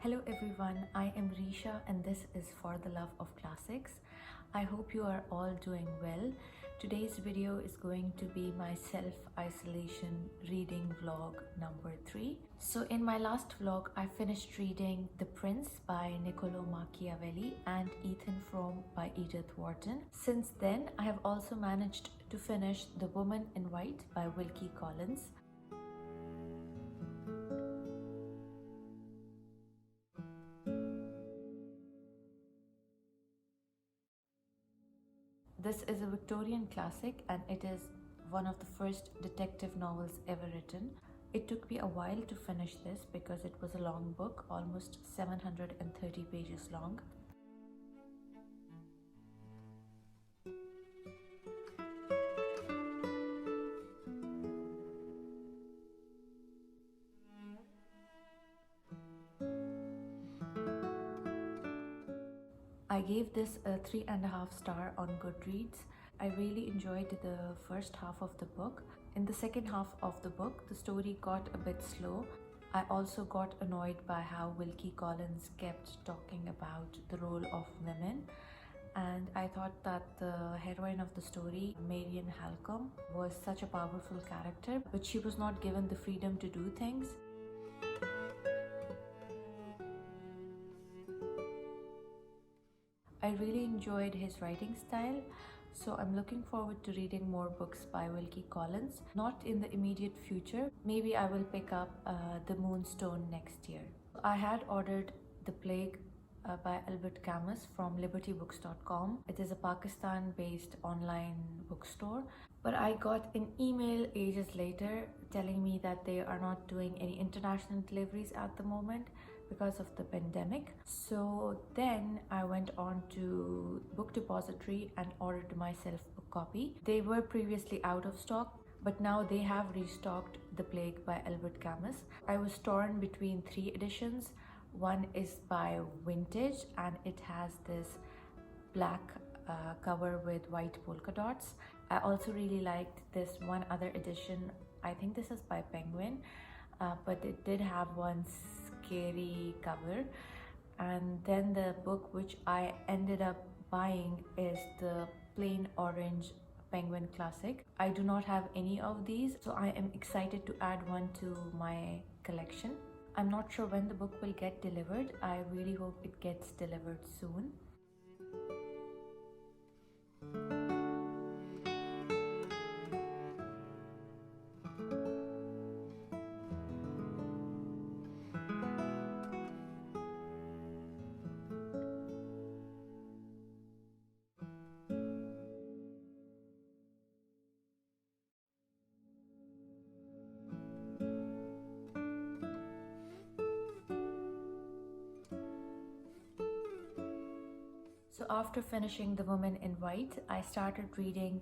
Hello everyone, I am Risha and this is For the Love of Classics. I hope you are all doing well. Today's video is going to be my self-isolation reading vlog number 3. So in my last vlog, I finished reading The Prince by Niccolo Machiavelli and Ethan Frome by Edith Wharton. Since then, I have also managed to finish The Woman in White by Wilkie Collins. This is a Victorian classic and it is one of the first detective novels ever written. It took me a while to finish this because it was a long book, almost 730 pages long. I gave this a 3.5 star on Goodreads. I really enjoyed the first half of the book. In the second half of the book, the story got a bit slow. I also got annoyed by how Wilkie Collins kept talking about the role of women. And I thought that the heroine of the story, Marian Halcombe, was such a powerful character, but she was not given the freedom to do things. I really enjoyed his writing style, so I'm looking forward to reading more books by Wilkie Collins. Not in the immediate future, maybe I will pick up The Moonstone next year. I had ordered The Plague by Albert Camus from libertybooks.com. It is a Pakistan-based online bookstore, but I got an email ages later telling me that they are not doing any international deliveries at the moment because of the pandemic. So then I went on to Book Depository and ordered myself a copy. They were previously out of stock, but now they have restocked The Plague by Albert Camus. I was torn between 3 editions. One is by Vintage and it has this black cover with white polka dots. I also really liked this one other edition. I think this is by Penguin, but it did have one scary cover. And then the book which I ended up buying is the plain orange Penguin classic. I do not have any of these, so I am excited to add one to my collection. I'm not sure when the book will get delivered. I really hope it gets delivered soon. So after finishing The Woman in White, I started reading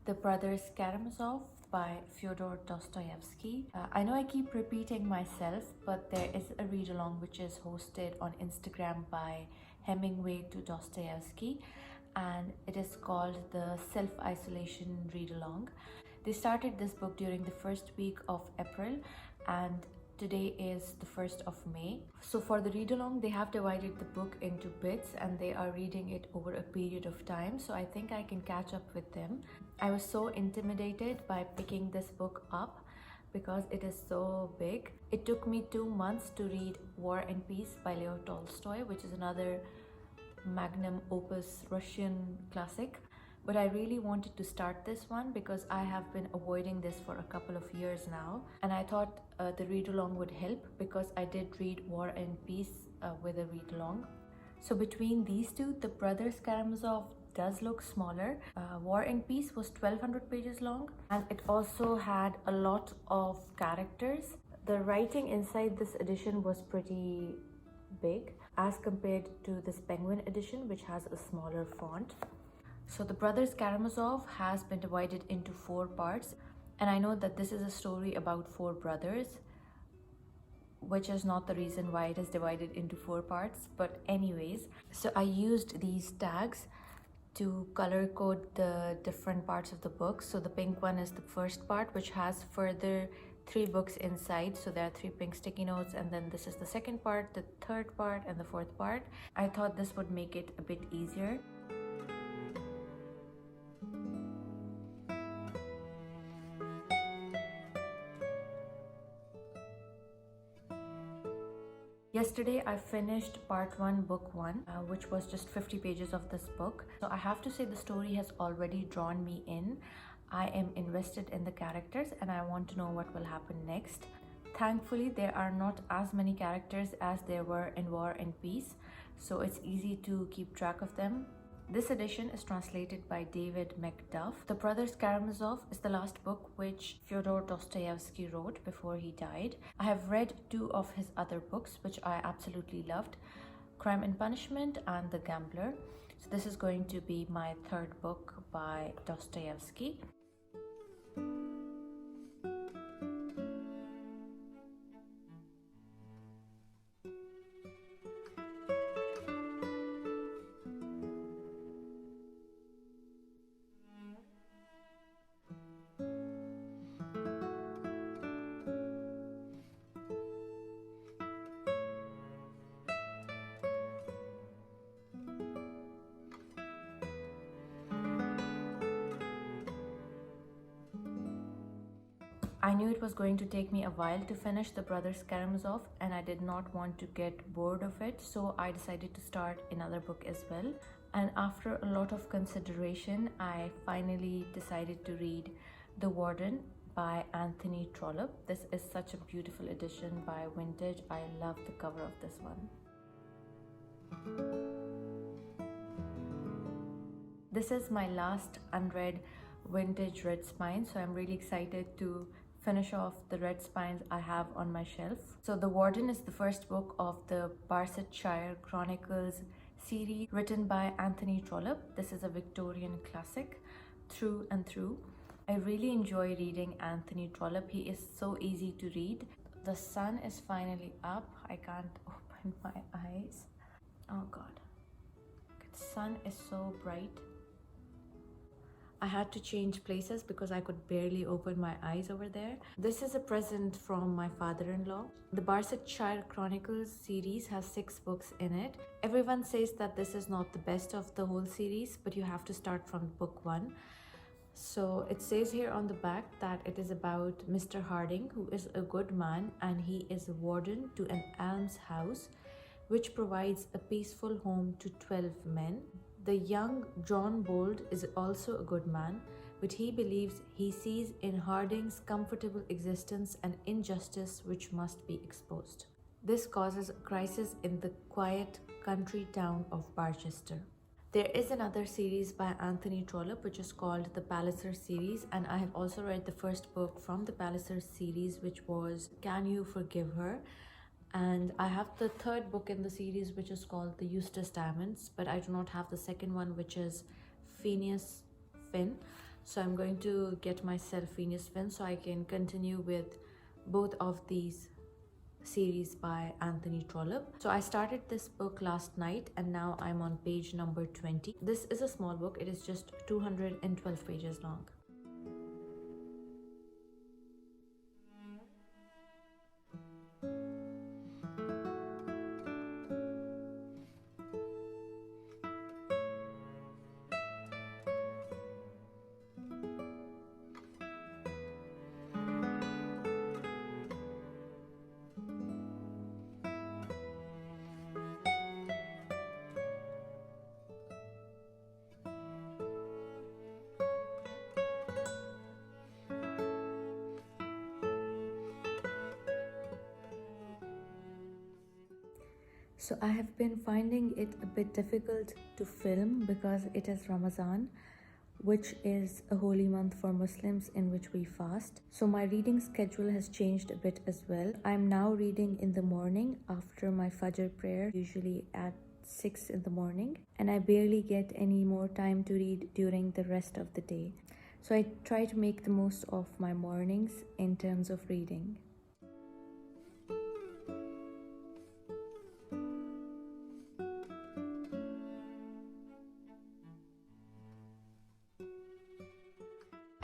The Brothers Karamazov by Fyodor Dostoevsky. I know I keep repeating myself, but there is a read-along which is hosted on Instagram by Hemingway to Dostoevsky, and it is called the Self-Isolation Read-Along. They started this book during the first week of April, and today is the 1st of May. So for the read-along, they have divided the book into bits and they are reading it over a period of time. So I think I can catch up with them. I was so intimidated by picking this book up because it is so big. It took me 2 months to read War and Peace by Leo Tolstoy, which is another magnum opus Russian classic. But I really wanted to start this one because I have been avoiding this for a couple of years now. And I thought the read-along would help because I did read War and Peace with a read-along. So between these two, The Brothers Karamazov does look smaller. War and Peace was 1200 pages long and it also had a lot of characters. The writing inside this edition was pretty big as compared to this Penguin edition, which has a smaller font. So The Brothers Karamazov has been divided into 4 parts, and I know that this is a story about 4 brothers, which is not the reason why it is divided into 4 parts, but anyways. So I used these tags to color code the different parts of the book. So the pink one is the first part, which has further 3 books inside, so there are 3 pink sticky notes, and then this is the second part, the third part, and the fourth part. I thought this would make it a bit easier. Yesterday I finished part 1, book 1, which was just 50 pages of this book. So I have to say the story has already drawn me in. I am invested in the characters and I want to know what will happen next. Thankfully, there are not as many characters as there were in War and Peace, so it's easy to keep track of them. This edition is translated by David McDuff. The Brothers Karamazov is the last book which Fyodor Dostoevsky wrote before he died. I have read 2 of his other books which I absolutely loved, Crime and Punishment and The Gambler. So this is going to be my 3rd book by Dostoevsky. I knew it was going to take me a while to finish The Brothers Karamazov and I did not want to get bored of it, so I decided to start another book as well. And after a lot of consideration, I finally decided to read The Warden by Anthony Trollope. This is such a beautiful edition by Vintage. I love the cover of this one. This is my last unread Vintage Red Spine, so I'm really excited to finish off the red spines I have on my shelf. So The Warden is the first book of the Barsetshire Chronicles series written by Anthony Trollope. This is a Victorian classic through and through. I really enjoy reading Anthony Trollope. He is so easy to read. The sun is finally up. I can't open my eyes. Oh god. The sun is so bright. I had to change places because I could barely open my eyes over there. This is a present from my father-in-law. The Barsetshire Chronicles series has 6 books in it. Everyone says that this is not the best of the whole series, but you have to start from book 1. So it says here on the back that it is about Mr. Harding, who is a good man and he is a warden to an almshouse which provides a peaceful home to 12 men. The young John Bold is also a good man, but he believes he sees in Harding's comfortable existence an injustice which must be exposed. This causes a crisis in the quiet country town of Barchester. There is another series by Anthony Trollope which is called the Palliser series, and I have also read the first book from the Palliser series, which was Can You Forgive Her? And I have the 3rd book in the series which is called The Eustace Diamonds, but I do not have the 2nd one, which is Phineas Finn. So I'm going to get myself Phineas Finn so I can continue with both of these series by Anthony Trollope. So I started this book last night and now I'm on page number 20. This is a small book. It is just 212 pages long. So I have been finding it a bit difficult to film because it is Ramadan, which is a holy month for Muslims in which we fast. So my reading schedule has changed a bit as well. I'm now reading in the morning after my Fajr prayer, usually at 6 in the morning, and I barely get any more time to read during the rest of the day. So I try to make the most of my mornings in terms of reading.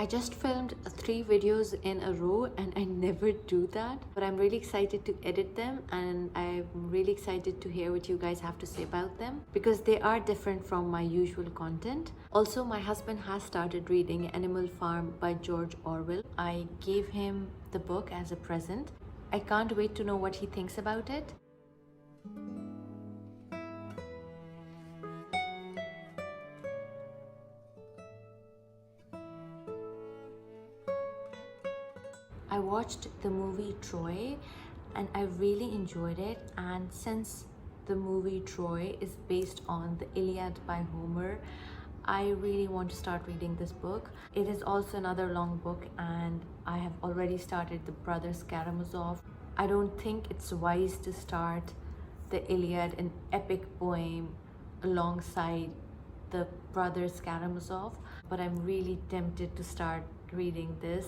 I just filmed 3 videos in a row and I never do that, but I'm really excited to edit them and I'm really excited to hear what you guys have to say about them because they are different from my usual content. Also, my husband has started reading Animal Farm by George Orwell. I gave him the book as a present. I can't wait to know what he thinks about it. I watched the movie Troy and I really enjoyed it, and since the movie Troy is based on the Iliad by Homer, I really want to start reading this book. It is also another long book and I have already started the Brothers Karamazov. I don't think it's wise to start the Iliad, an epic poem, alongside the Brothers Karamazov, but I'm really tempted to start reading this.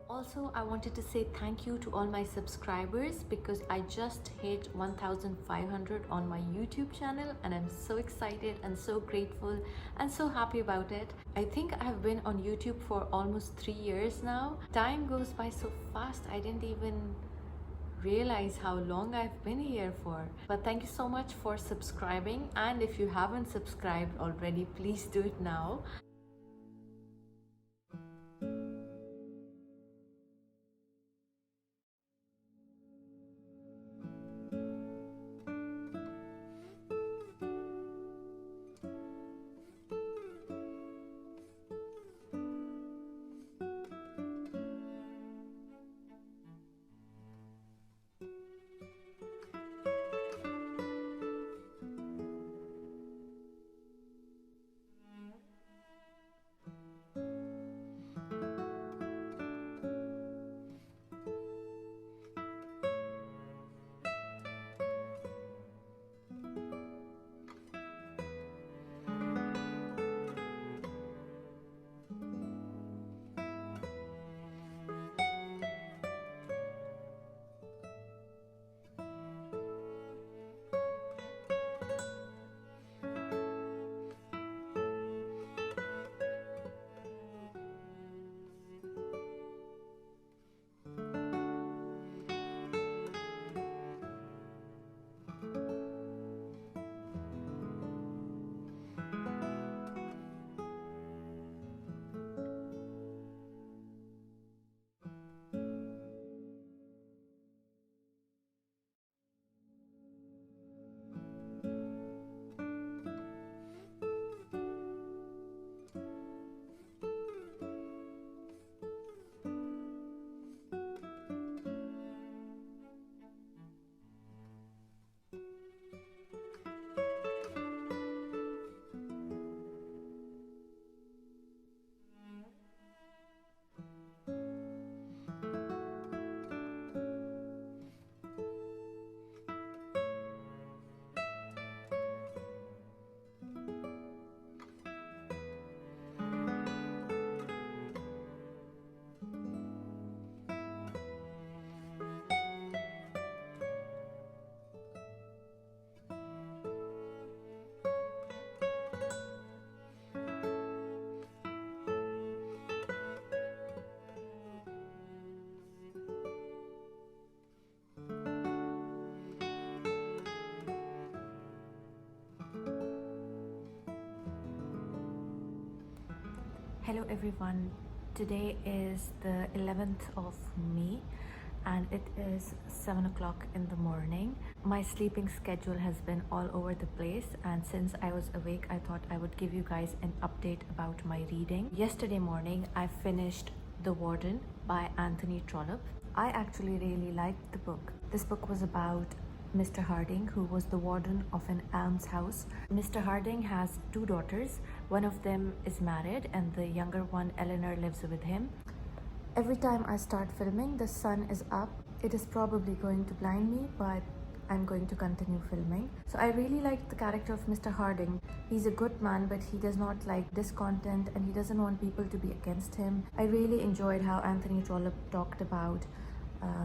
Also, I wanted to say thank you to all my subscribers because I just hit 1,500 on my YouTube channel and I'm so excited and so grateful and so happy about it. I think I have been on YouTube for almost 3 years now. Time goes by so fast, I didn't even realize how long I've been here for. But thank you so much for subscribing, and if you haven't subscribed already, please do it now. Hello everyone, today is the 11th of May and it is 7 o'clock in the morning. My sleeping schedule has been all over the place, and since I was awake I thought I would give you guys an update about my reading. Yesterday morning I finished The Warden by Anthony Trollope. I actually really liked the book. This book was about Mr. Harding, who was the warden of an almshouse. Mr. Harding has two daughters. One of them is married, and the younger one, Eleanor, lives with him. Every time I start filming, the sun is up. It is probably going to blind me, but I'm going to continue filming. So I really like the character of Mr. Harding. He's a good man, but he does not like discontent and he doesn't want people to be against him. I really enjoyed how Anthony Trollope talked about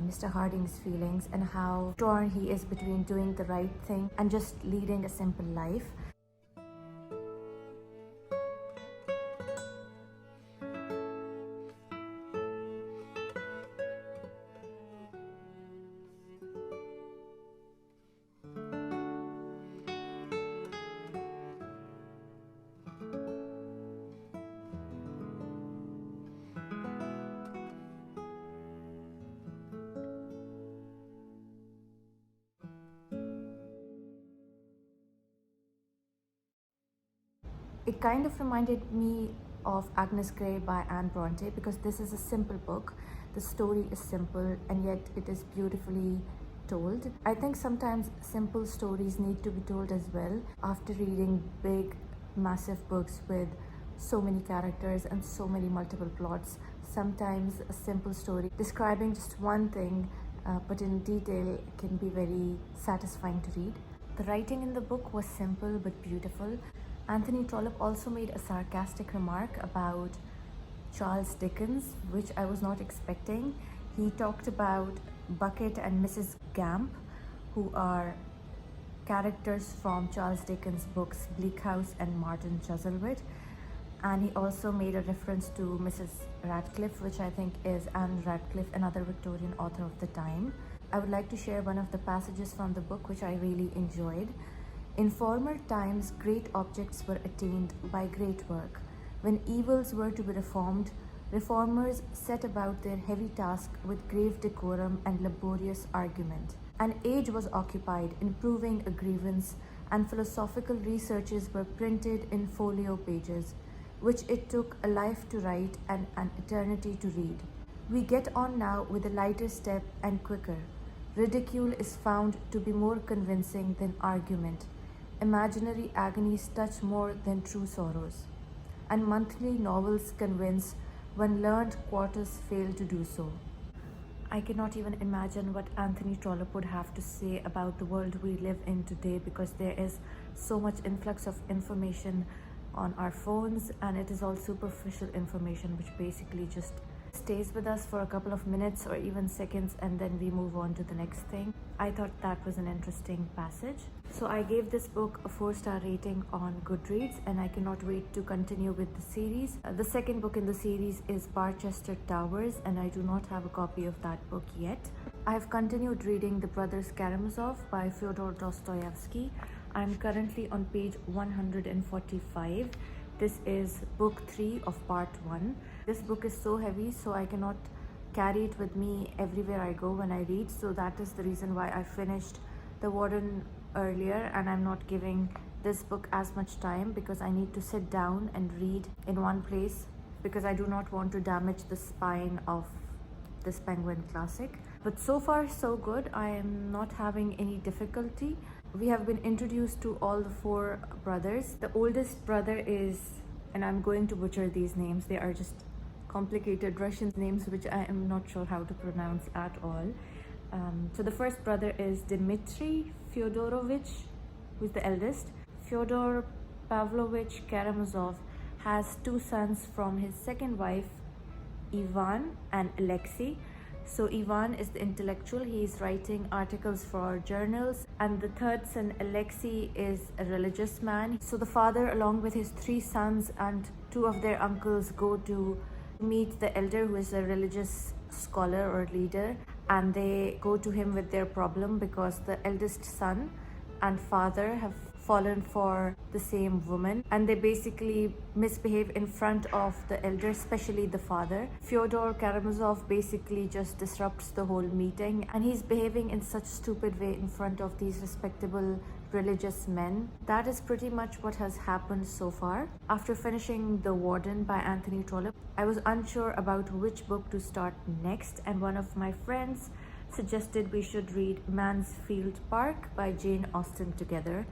Mr. Harding's feelings and how torn he is between doing the right thing and just leading a simple life. It kind of reminded me of Agnes Grey by Anne Bronte because this is a simple book. The story is simple and yet it is beautifully told. I think sometimes simple stories need to be told as well. After reading big, massive books with so many characters and so many multiple plots, sometimes a simple story describing just one thing but in detail can be very satisfying to read. The writing in the book was simple but beautiful. Anthony Trollope also made a sarcastic remark about Charles Dickens, which I was not expecting. He talked about Bucket and Mrs. Gamp, who are characters from Charles Dickens' books Bleak House and Martin Chuzzlewit. And he also made a reference to Mrs. Radcliffe, which I think is Anne Radcliffe, another Victorian author of the time. I would like to share one of the passages from the book which I really enjoyed. In former times, great objects were attained by great work. When evils were to be reformed, reformers set about their heavy task with grave decorum and laborious argument. An age was occupied in proving a grievance, and philosophical researches were printed in folio pages, which it took a life to write and an eternity to read. We get on now with a lighter step and quicker. Ridicule is found to be more convincing than argument. Imaginary agonies touch more than true sorrows, and monthly novels convince when learned quarters fail to do so. I cannot even imagine what Anthony Trollope would have to say about the world we live in today, because there is so much influx of information on our phones, and it is all superficial information which basically just stays with us for a couple of minutes or even seconds and then we move on to the next thing. I thought that was an interesting passage. So I gave this book a 4-star rating on Goodreads and I cannot wait to continue with the series. The second book in the series is Barchester Towers and I do not have a copy of that book yet. I have continued reading The Brothers Karamazov by Fyodor Dostoevsky. I am currently on page 145. This is book 3 of part 1. This book is so heavy, so I cannot carry it with me everywhere I go when I read. So that is the reason why I finished The Warden earlier and I'm not giving this book as much time, because I need to sit down and read in one place because I do not want to damage the spine of this Penguin classic. But so far so good. I am not having any difficulty. We have been introduced to all the 4 brothers. The oldest brother is, and I'm going to butcher these names, they are just complicated Russian names which I am not sure how to pronounce at all. So the first brother is Dmitry Fyodorovich, who's the eldest. Fyodor Pavlovich Karamazov has 2 sons from his second wife, Ivan and Alexei. So Ivan is the intellectual, he is writing articles for journals, and the third son, Alexei, is a religious man. So the father, along with his 3 sons and 2 of their uncles, go to meet the elder, who is a religious scholar or leader, and they go to him with their problem because the eldest son and father have fallen for the same woman and they basically misbehave in front of the elder, especially the father. Fyodor Karamazov basically just disrupts the whole meeting and he's behaving in such stupid way in front of these respectable religious men. That is pretty much what has happened so far. After finishing The Warden by Anthony Trollope, I was unsure about which book to start next, and one of my friends suggested we should read Mansfield Park by Jane Austen together.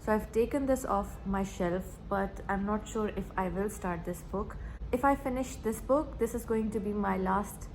So I've taken this off my shelf, but I'm not sure if I will start this book. If I finish this book, this is going to be my last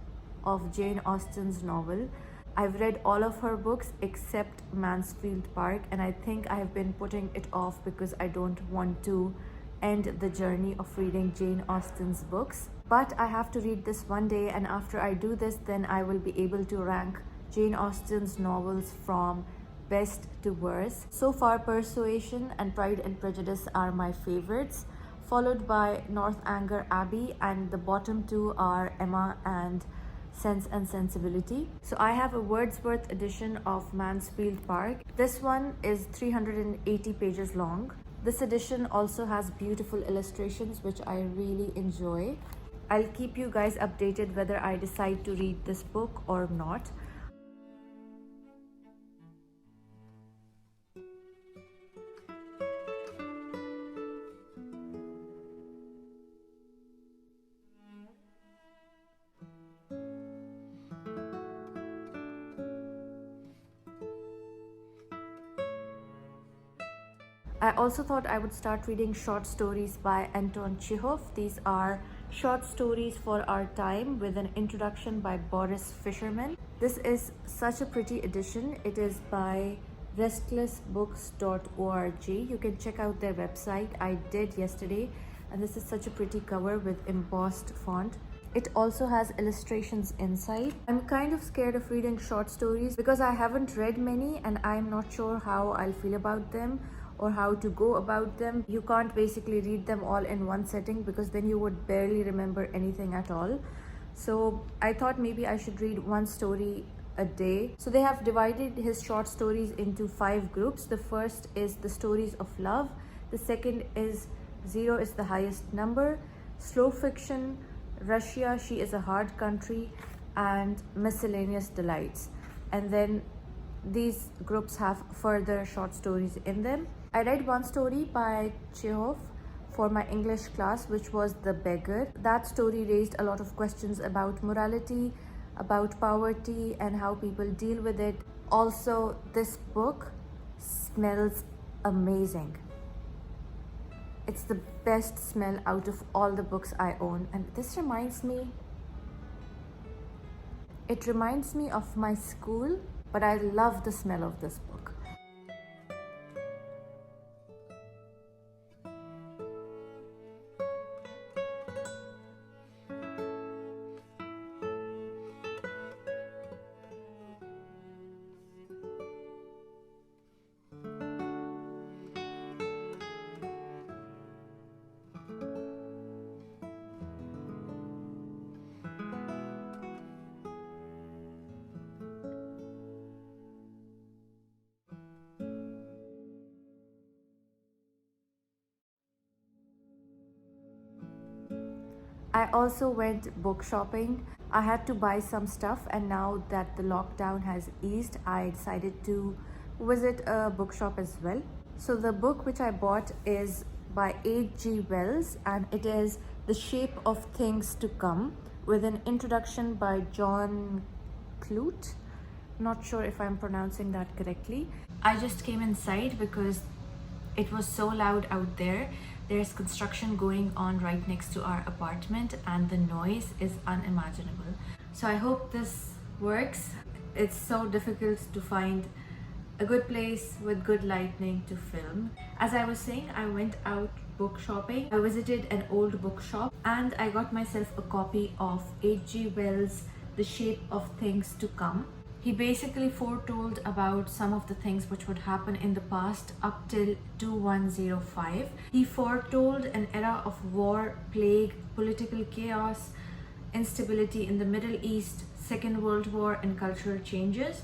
of Jane Austen's novel. I've read all of her books except Mansfield Park, and I think I have been putting it off because I don't want to end the journey of reading Jane Austen's books. But I have to read this one day, and after I do this, then I will be able to rank Jane Austen's novels from best to worst. So far, Persuasion and Pride and Prejudice are my favorites, followed by Northanger Abbey, and the bottom two are Emma and Sense and Sensibility. So I have a Wordsworth edition of Mansfield Park. This one is 380 pages long. This edition also has beautiful illustrations, which I really enjoy. I'll keep you guys updated whether I decide to read this book or not. I also thought I would start reading short stories by Anton Chekhov. These are short stories for our time with an introduction by Boris Fisherman. This is such a pretty edition. It is by restlessbooks.org. You can check out their website. I did yesterday, and this is such a pretty cover with embossed font. It also has illustrations inside. I'm kind of scared of reading short stories because I haven't read many and I'm not sure how I'll feel about them or how to go about them. You can't basically read them all in one setting because then you would barely remember anything at all. So I thought maybe I should read one story a day. So they have divided his short stories into 5 groups. The first is the stories of love. The second is 0 is the highest number, slow fiction, Russia, she is a hard country, and miscellaneous delights. And then these groups have further short stories in them. I read one story by Chekhov for my English class, which was The Beggar. That story raised a lot of questions about morality, about poverty, and how people deal with it. Also, this book smells amazing. It's the best smell out of all the books I own, and this reminds me of my school, but I love the smell of this book. I also went book shopping. I had to buy some stuff, and now that the lockdown has eased, I decided to visit a bookshop as well. So the book which I bought is by H.G. Wells, and it is The Shape of Things to Come, with an introduction by John Clute. Not sure if I'm pronouncing that correctly. I just came inside because it was so loud out there. There's construction going on right next to our apartment and the noise is unimaginable. So I hope this works. It's so difficult to find a good place with good lighting to film. As I was saying, I went out book shopping. I visited an old bookshop and I got myself a copy of H.G. Wells' The Shape of Things to Come. He basically foretold about some of the things which would happen in the past up till 2105. He foretold an era of war, plague, political chaos, instability in the Middle East, Second World War, and cultural changes.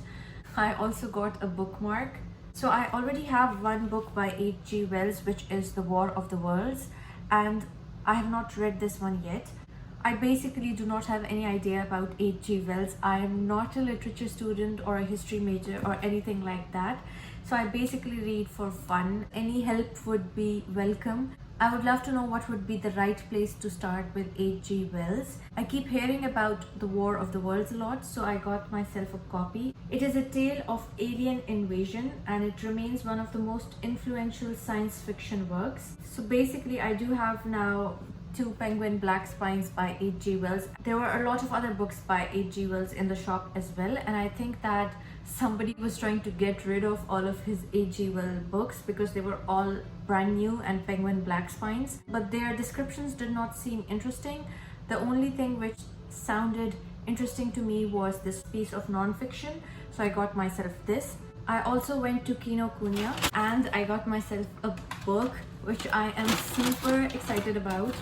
I also got a bookmark. So I already have one book by H.G. Wells, which is The War of the Worlds, and I have not read this one yet. I basically do not have any idea about H.G. Wells. I am not a literature student or a history major or anything like that. So I basically read for fun. Any help would be welcome. I would love to know what would be the right place to start with H.G. Wells. I keep hearing about the War of the Worlds a lot, so I got myself a copy. It is a tale of alien invasion and it remains one of the most influential science fiction works. So basically I do have now two Penguin Black Spines by H.G. Wells. There were a lot of other books by H.G. Wells in the shop as well, and I think that somebody was trying to get rid of all of his H.G. Wells books because they were all brand new and Penguin Black Spines, but their descriptions did not seem interesting. The only thing which sounded interesting to me was this piece of non-fiction, so I got myself this. I also went to Kinokuniya and I got myself a book which I am super excited about.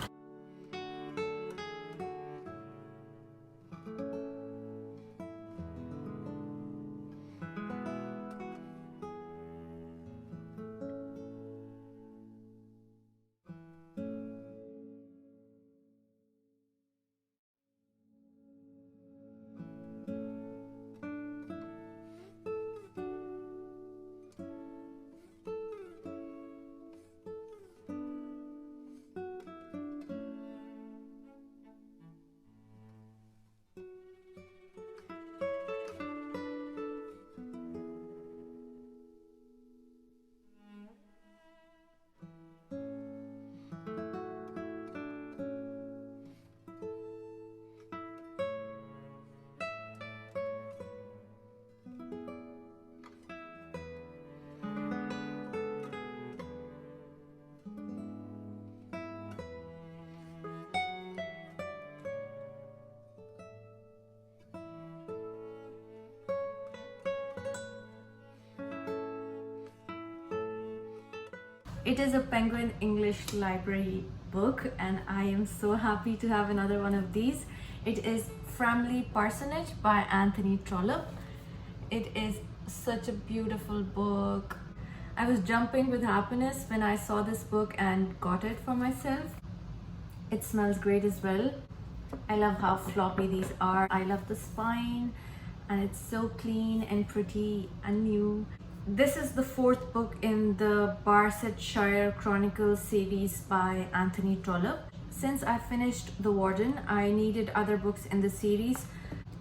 It is a Penguin English Library book and I am so happy to have another one of these. It is Framley Parsonage by Anthony Trollope. It is such a beautiful book. I was jumping with happiness when I saw this book and got it for myself. It smells great as well. I love how floppy these are. I love the spine and it's so clean and pretty and new. This is the fourth book in the Barsetshire Chronicles series by Anthony Trollope. Since I finished The Warden, I needed other books in the series.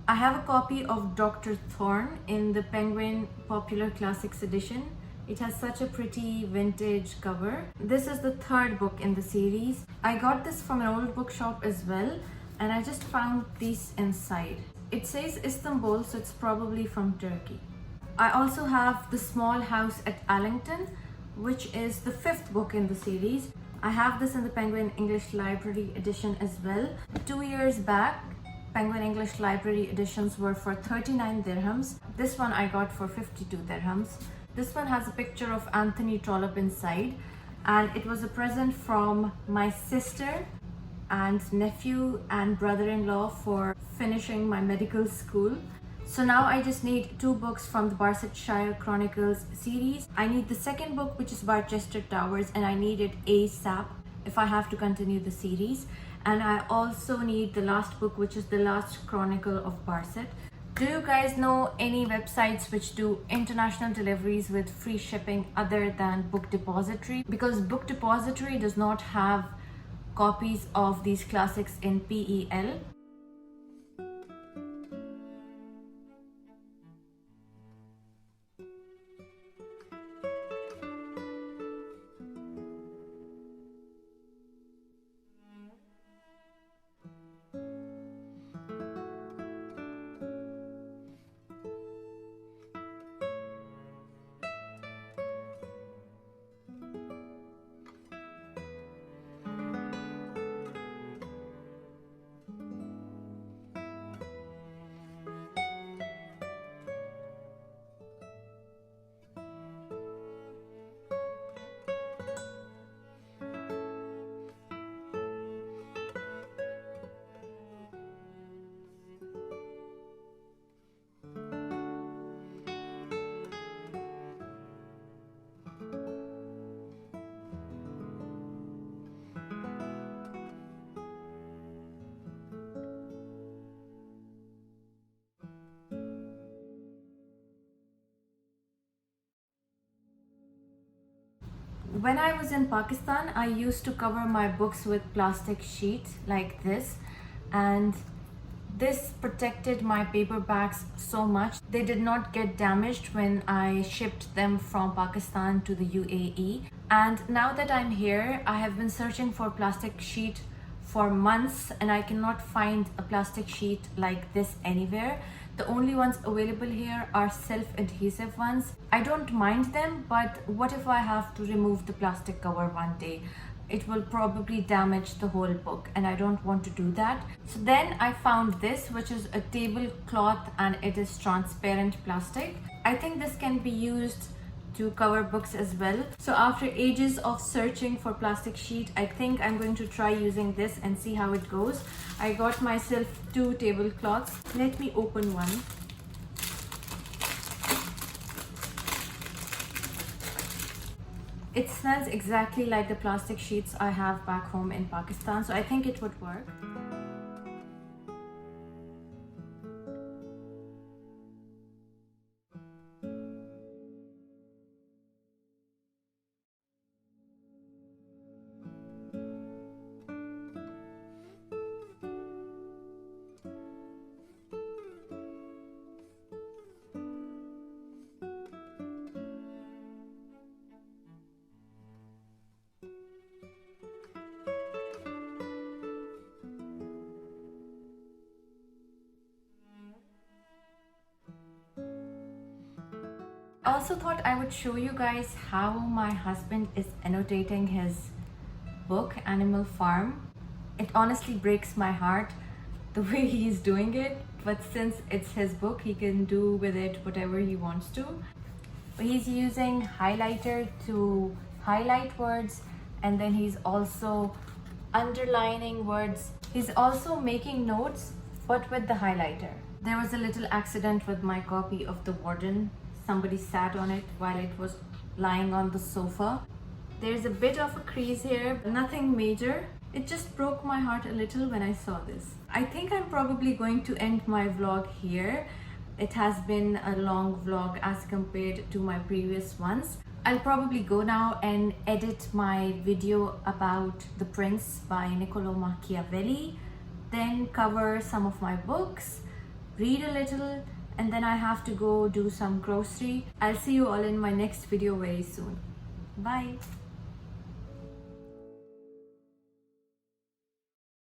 I have a copy of Dr. Thorne in the Penguin Popular Classics edition. It has such a pretty vintage cover. This is the third book in the series. I got this from an old bookshop as well, and I just found these inside. It says Istanbul, so it's probably from Turkey. I also have The Small House at Allington, which is the fifth book in the series. I have this in the Penguin English Library edition as well. 2 years back, Penguin English Library editions were for 39 dirhams. This one I got for 52 dirhams. This one has a picture of Anthony Trollope inside, and it was a present from my sister and nephew and brother-in-law for finishing my medical school. So now I just need two books from the Barsetshire Chronicles series. I need the second book, which is by Chester Towers, and I need it ASAP if I have to continue the series. And I also need the last book, which is The Last Chronicle of Barset. Do you guys know any websites which do international deliveries with free shipping other than Book Depository? Because Book Depository does not have copies of these classics in PEL. When I was in Pakistan, I used to cover my books with plastic sheet like this, and this protected my paperbacks so much. They did not get damaged when I shipped them from Pakistan to the UAE. And now that I'm here, I have been searching for plastic sheet for months and I cannot find a plastic sheet like this anywhere. The only ones available here are self-adhesive ones. I don't mind them, but what if I have to remove the plastic cover one day? It will probably damage the whole book and I don't want to do that. So then I found this, which is a tablecloth and it is transparent plastic. I think this can be used to cover books as well. So after ages of searching for plastic sheet, I think I'm going to try using this and see how it goes. I got myself 2 tablecloths. Let me open one. It smells exactly like the plastic sheets I have back home in Pakistan, so I think it would work. I also thought I would show you guys how my husband is annotating his book, Animal Farm. It honestly breaks my heart the way he's doing it, but since it's his book, he can do with it whatever he wants to. He's using highlighter to highlight words, and then he's also underlining words. He's also making notes, but with the highlighter. There was a little accident with my copy of The Warden. Somebody sat on it while it was lying on the sofa. There's a bit of a crease here, but nothing major. It just broke my heart a little when I saw this. I think I'm probably going to end my vlog here. It has been a long vlog as compared to my previous ones. I'll probably go now and edit my video about The Prince by Niccolo Machiavelli, then cover some of my books, read a little, and then I have to go do some grocery. I'll see you all in my next video very soon. Bye.